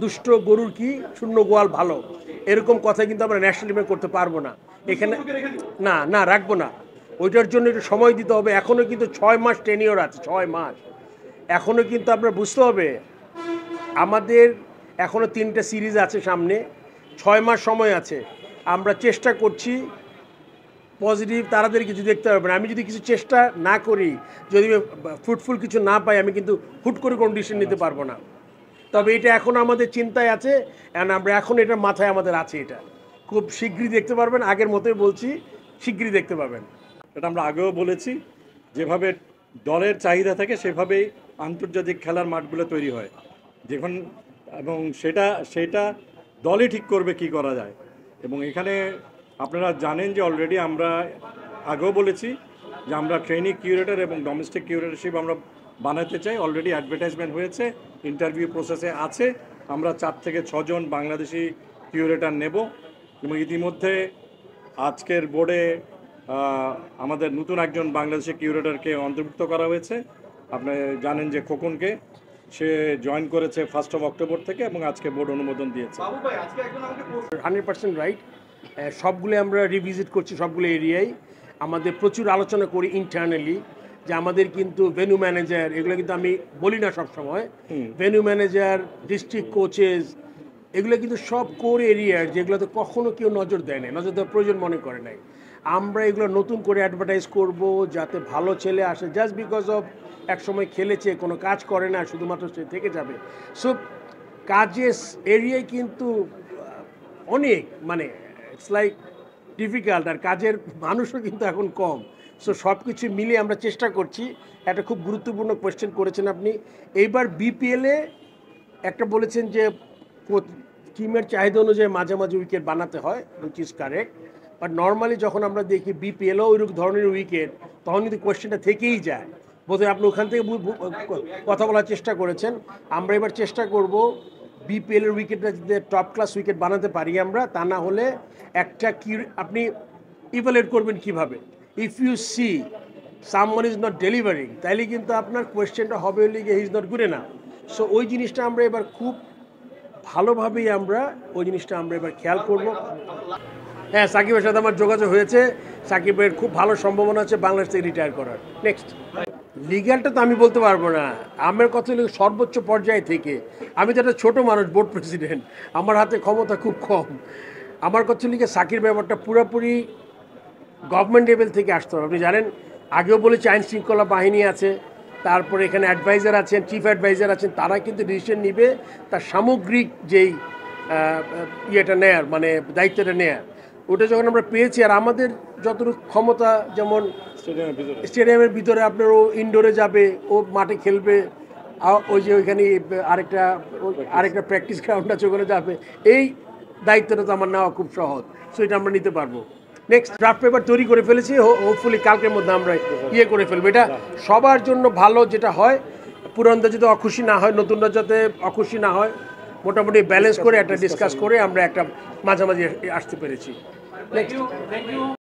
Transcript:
দুষ্ট গরুর কি শূন্য গোয়াল ভালো, এরকম কথা কিন্তু আমরা ন্যাশনাল টিমে করতে পারবো না এখানে। না না, রাখবো না। ওইটার জন্য একটু সময় দিতে হবে। এখনও কিন্তু 6 মাস টেনিওর আছে, 6 মাস। এখনও কিন্তু আপনার বুঝতে হবে আমাদের এখনও 3টে সিরিজ আছে সামনে, 6 মাস সময় আছে। আমরা চেষ্টা করছি পজিটিভ, তাড়াতাড়ি কিছু দেখতে পারবেন। আমি যদি কিছু চেষ্টা না করি, যদি ফ্রুটফুল কিছু না পাই, আমি কিন্তু হুট করে কোনো ডিসিশন নিতে পারবো না। তবে এটা এখন আমাদের চিন্তায় আছে, অ্যান্ড আমরা এখন এটা মাথায় আমাদের আছে। এটা খুব শীঘ্রই দেখতে পারবেন, আগের মতোই বলছি, শীঘ্রই দেখতে পাবেন। এটা আমরা আগেও বলেছি, যেভাবে দলের চাহিদা থাকে সেভাবেই আন্তর্জাতিক খেলার মাঠগুলো তৈরি হয় যখন, এবং সেটা দলই ঠিক করবে কি করা যায়। এবং এখানে আপনারা জানেন যে অলরেডি আমরা আগেও বলেছি যে আমরা ট্রেনিং কিউরেটর এবং ডোমেস্টিক কিউরেটরশিপ আমরা বানাতে চাই। অলরেডি অ্যাডভার্টাইজমেন্ট হয়েছে, ইন্টারভিউ প্রসেসে আছে। আমরা 4 থেকে 6 জন বাংলাদেশি কিউরেটর নেব এবং ইতিমধ্যে আজকের বোর্ডে আমাদের নতুন একজন বাংলাদেশি কিউরেটরকে অন্তর্ভুক্ত করা হয়েছে। আপনি জানেন যে খোকনকে, সে জয়েন করেছে 1 অক্টোবর থেকে এবং আজকে বোর্ড অনুমোদন দিয়েছে। 100% রাইট। সবগুলো আমরা রিভিজিট করছি, সবগুলো এরিয়ায় আমাদের প্রচুর আলোচনা করি ইন্টারনালি, যে আমাদের কিন্তু ভেন্যু ম্যানেজার, এগুলো কিন্তু আমি বলি না সবসময়, ভেন্যু ম্যানেজার, ডিস্ট্রিক্ট কোচেস, এগুলো কিন্তু সব কোর এরিয়ার যেগুলোতে কখনো কেউ নজর দেয় না, নজর দেওয়ার প্রয়োজন মনে করে নাই। আমরা এগুলো নতুন করে অ্যাডভার্টাইজ করব যাতে ভালো ছেলে আসে, জাস্ট বিকজ অফ একসময় খেলেছে, কোনো কাজ করে না, শুধুমাত্র সে থেকে যাবে। সো কাজের এরিয়ায় কিন্তু অনেক, মানে ইটস লাইক ডিফিকাল্ট, আর কাজের মানুষও কিন্তু এখন কম। সো সব কিছু মিলিয়ে আমরা চেষ্টা করছি। একটা খুব গুরুত্বপূর্ণ কোয়েশ্চেন করেছেন আপনি। এইবার বিপিএলে একটা বলেছেন যে টিমের চাহিদা অনুযায়ী মাঝে মাঝে উইকেট বানাতে হয়, which is correct. But normally যখন আমরা দেখি বিপিএলও ওই ধরনের উইকেট, তখন কিন্তু কোয়েশ্চেনটা থেকেই যায়। বোধহয় আপনি ওখান থেকে কথা বলার চেষ্টা করেছেন। আমরা এবার চেষ্টা করব বিপিএলের উইকেটটা যদি টপ ক্লাস উইকেট বানাতে পারি আমরা, তা না হলে একটা কি আপনি ইভ্যালুয়েট করবেন কিভাবে। If you see someone is not delivering, তাইলে কিন্তু আপনার কোয়েশ্চেনটা হবে লিগে he is not good enough. So ওই জিনিসটা আমরা এবার খুব ভালোভাবেই আমরা ওই জিনিসটা আমরা এবার খেয়াল করব। হ্যাঁ, সাকিবের সাথে আমার যোগাযোগ হয়েছে। সাকিবের খুব ভালো সম্ভাবনা আছে বাংলাদেশ থেকে রিটায়ার করার। নেক্সট লিগ্যালটা তো আমি বলতে পারবো না। আমার কথা হলো সর্বোচ্চ পর্যায়ে থেকে, আমি তো একটা ছোটো মানুষ, বোর্ড প্রেসিডেন্ট, আমার হাতে ক্ষমতা খুব কম। আমার কথা লিগে সাকির ব্যাপারটা পুরোপুরি গভর্নমেন্ট লেভেল থেকে আসতে হবে। আপনি জানেন, আগেও বলেছি আইন শৃঙ্খলা বাহিনী আছে, তারপরে এখানে অ্যাডভাইজার আছেন, চিফ অ্যাডভাইজার আছেন, তারা কিন্তু ডিসিশন নিবে তার সামগ্রিক যেই ইয়েটা নেয়ার, মানে দায়িত্বটা নেয়ার। ওটা যখন আমরা পেয়েছি, আর আমাদের যতটুকু ক্ষমতা, যেমন স্টেডিয়ামের ভিতরে আপনার ও ইনডোরে যাবে, ও মাঠে খেলবে, ওই যে ওইখানে আরেকটা প্র্যাকটিস গ্রাউন্ড আছে, ওখানে যাবে, এই দায়িত্বটা তো আমার নেওয়া খুব সহজ। সো এটা আমরা নিতে পারবো। নেক্সট ড্রাফট পেপার তৈরি করে ফেলেছি, হোপফুলি কালকের মধ্যে আমরা করে ফেলবো। এটা সবার জন্য ভালো যেটা হয়, পুরানরা যাতে অখুশি না হয়, নতুনরা যাতে অখুশি না হয়, মোটামুটি ব্যালেন্স করে একটা ডিসকাস করে আমরা একটা মাঝামাঝি আসতে পেরেছি। নেক্সট।